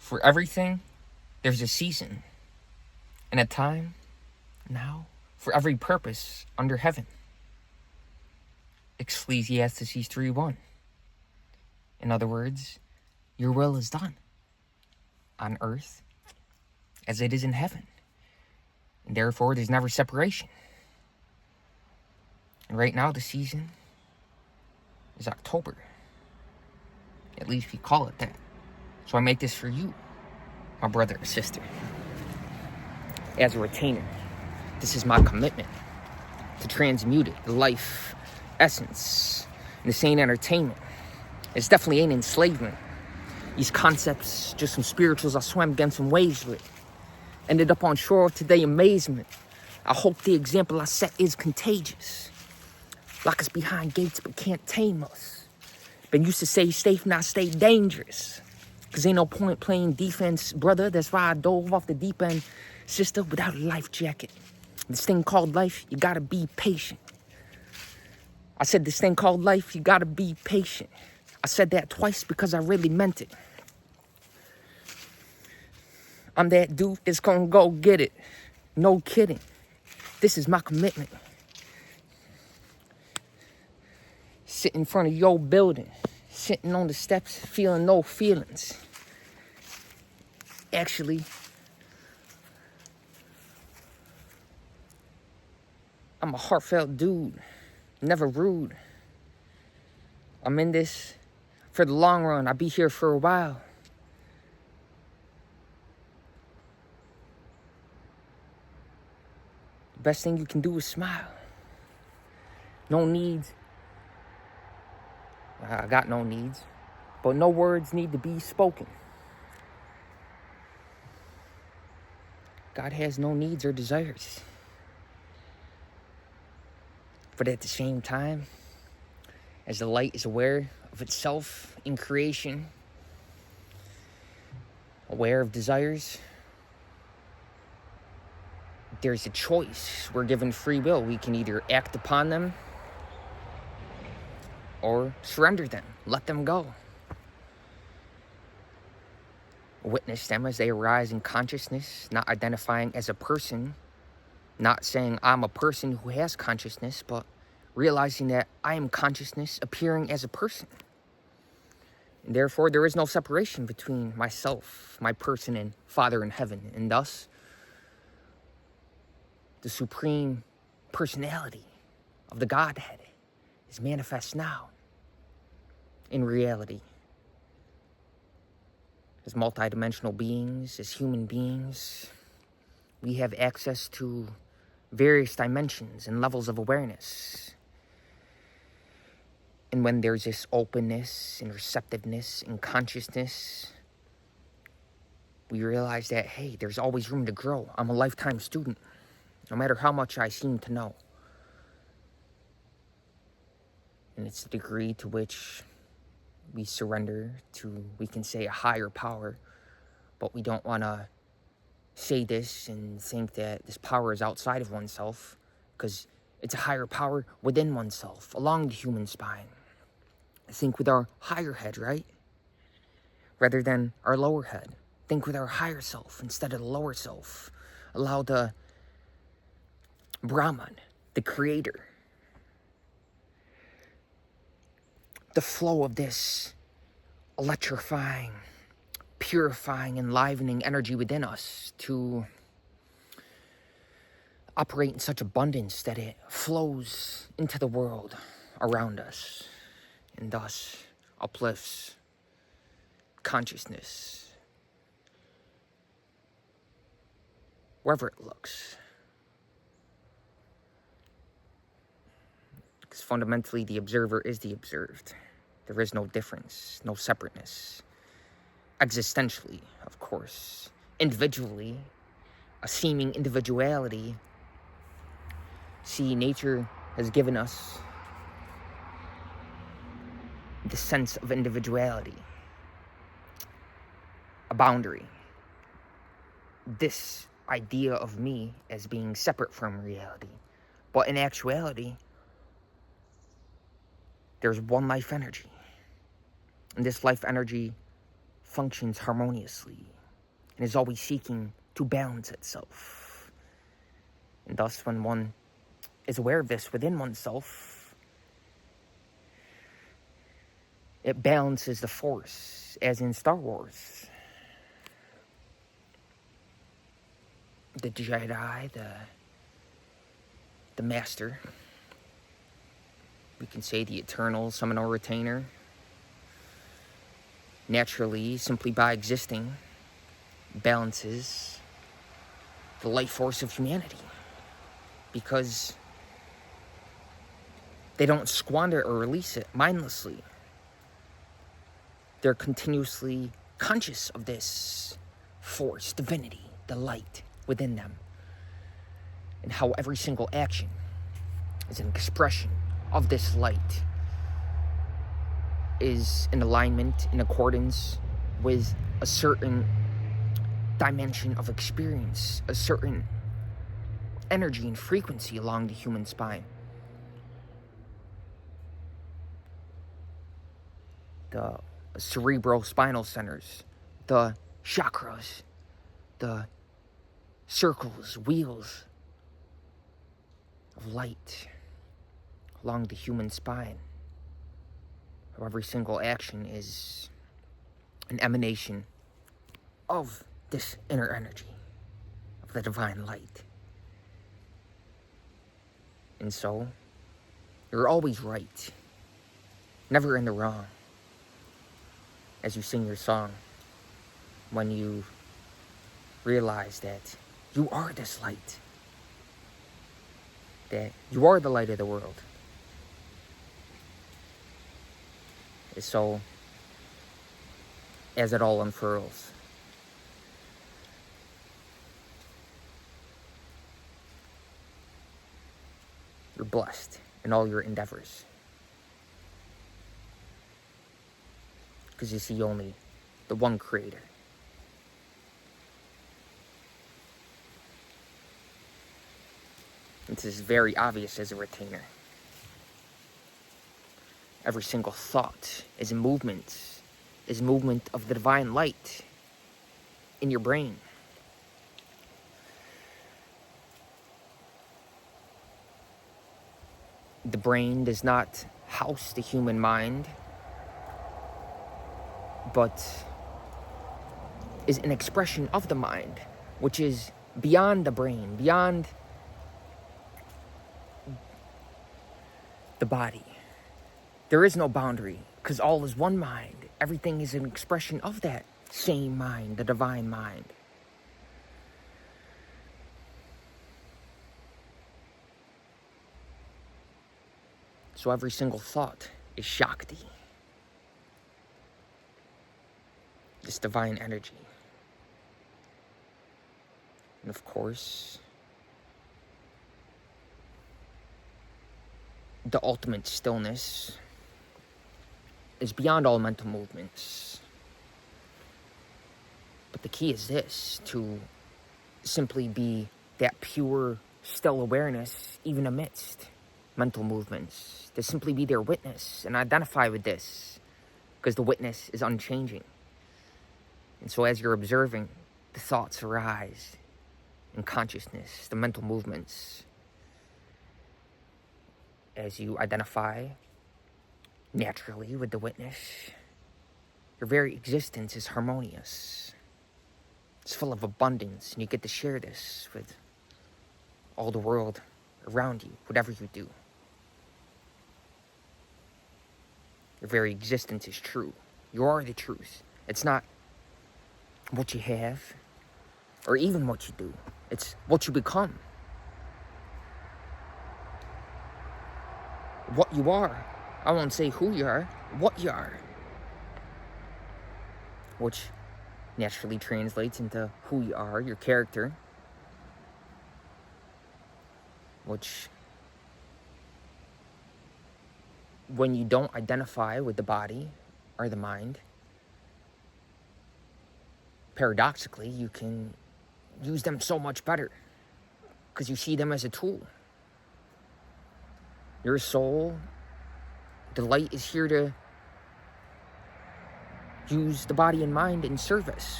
For everything, there's a season and a time now for every purpose under heaven. Ecclesiastes 3:1. In other words, your will is done on earth as it is in heaven. And therefore, there's never separation. And right now, the season is October. At least we call it that. So I make this for you, my brother or sister. As a retainer, this is my commitment to transmute it, the life essence. And this ain't entertainment. It definitely ain't enslavement. These concepts, just some spirituals I swam against some waves with. Ended up on shore with today amazement. I hope the example I set is contagious. Lock us behind gates but can't tame us. Been used to stay safe, not stay dangerous. Cause ain't no point playing defense, brother. That's why I dove off the deep end, sister, without a life jacket. This thing called life, you gotta be patient. I said this thing called life, you gotta be patient. I said that twice because I really meant it. I'm that dude that's gonna go get it. No kidding. This is my commitment. Sitting in front of your building, sitting on the steps, feeling no feelings. Actually, I'm a heartfelt dude, never rude. I'm in this for the long run. I'll be here for a while. The best thing you can do is smile. No needs. I got no needs, but no words need to be spoken. God has no needs or desires. But at the same time, as the light is aware of itself in creation, aware of desires, there's a choice. We're given free will. We can either act upon them or surrender them, let them go. Witness them as they arise in consciousness, not identifying as a person, not saying I'm a person who has consciousness, but realizing that I am consciousness appearing as a person. And therefore, there is no separation between myself, my person, and Father in heaven, and thus, the supreme personality of the Godhead is manifest now in reality. As multidimensional beings, as human beings, we have access to various dimensions and levels of awareness. And when there's this openness and receptiveness and consciousness, we realize that, hey, there's always room to grow. I'm a lifetime student, no matter how much I seem to know. And it's the degree to which we surrender to, we can say, a higher power, but we don't want to say this and think that this power is outside of oneself, because it's a higher power within oneself, along the human spine. Think with our higher head, right? Rather than our lower head. Think with our higher self instead of the lower self. Allow the Brahman, the creator, the flow of this electrifying, purifying, enlivening energy within us to operate in such abundance that it flows into the world around us and thus uplifts consciousness wherever it looks. Because fundamentally, the observer is the observed. There is no difference, no separateness. Existentially, of course. Individually, a seeming individuality. See, nature has given us the sense of individuality, a boundary. This idea of me as being separate from reality. But in actuality, there's one life energy. And this life energy functions harmoniously and is always seeking to balance itself. And thus, when one is aware of this within oneself, it balances the force, as in Star Wars. The Jedi, the Master, we can say the eternal seminal retainer, naturally, simply by existing, balances the life force of humanity. Because they don't squander or release it mindlessly. They're continuously conscious of this force, divinity, the light within them. And how every single action is an expression of this light, is in alignment, in accordance with a certain dimension of experience, a certain energy and frequency along the human spine. The cerebral spinal centers, the chakras, the circles, wheels of light along the human spine. How every single action is an emanation of this inner energy, of the divine light. And so, you're always right, never in the wrong, as you sing your song, when you realize that you are this light, that you are the light of the world. And so, as it all unfurls, you're blessed in all your endeavors. Because you see only the one creator. This is very obvious as a retainer. Every single thought is a movement of the divine light in your brain. The brain does not house the human mind, but is an expression of the mind, which is beyond the brain, beyond the body. There is no boundary, because all is one mind. Everything is an expression of that same mind, the divine mind. So every single thought is Shakti, this divine energy. And of course, the ultimate stillness is beyond all mental movements. But the key is this, to simply be that pure, still awareness, even amidst mental movements, to simply be their witness and identify with this, because the witness is unchanging. And so as you're observing, the thoughts arise in consciousness, the mental movements, as you identify naturally with the witness, your very existence is harmonious. It's full of abundance, and you get to share this with all the world around you, whatever you do. Your very existence is true. You are the truth. It's not what you have, or even what you do. It's what you become. What you are. I won't say who you are, what you are. Which naturally translates into who you are, your character. Which, when you don't identify with the body or the mind, paradoxically, you can use them so much better, because you see them as a tool. Your soul, the light, is here to use the body and mind in service.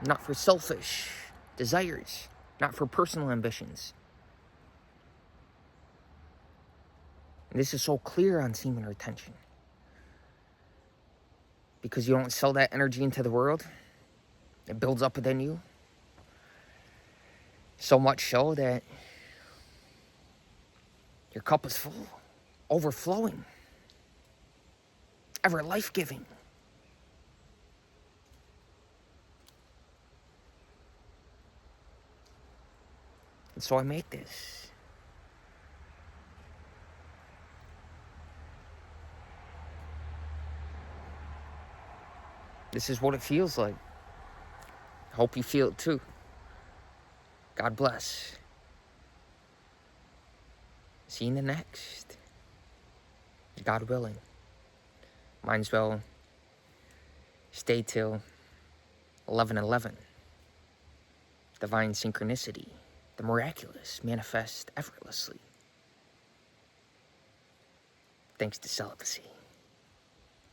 not for selfish desires, not for personal ambitions. And this is so clear on semen retention. Because you don't sell that energy into the world. It builds up within you. So much so that your cup is full, overflowing, ever life-giving. And so I make this. This is what it feels like. I hope you feel it too. God bless. See you in the next. God willing. Might as well stay till 11:11. Divine synchronicity. The miraculous manifest effortlessly. Thanks to celibacy.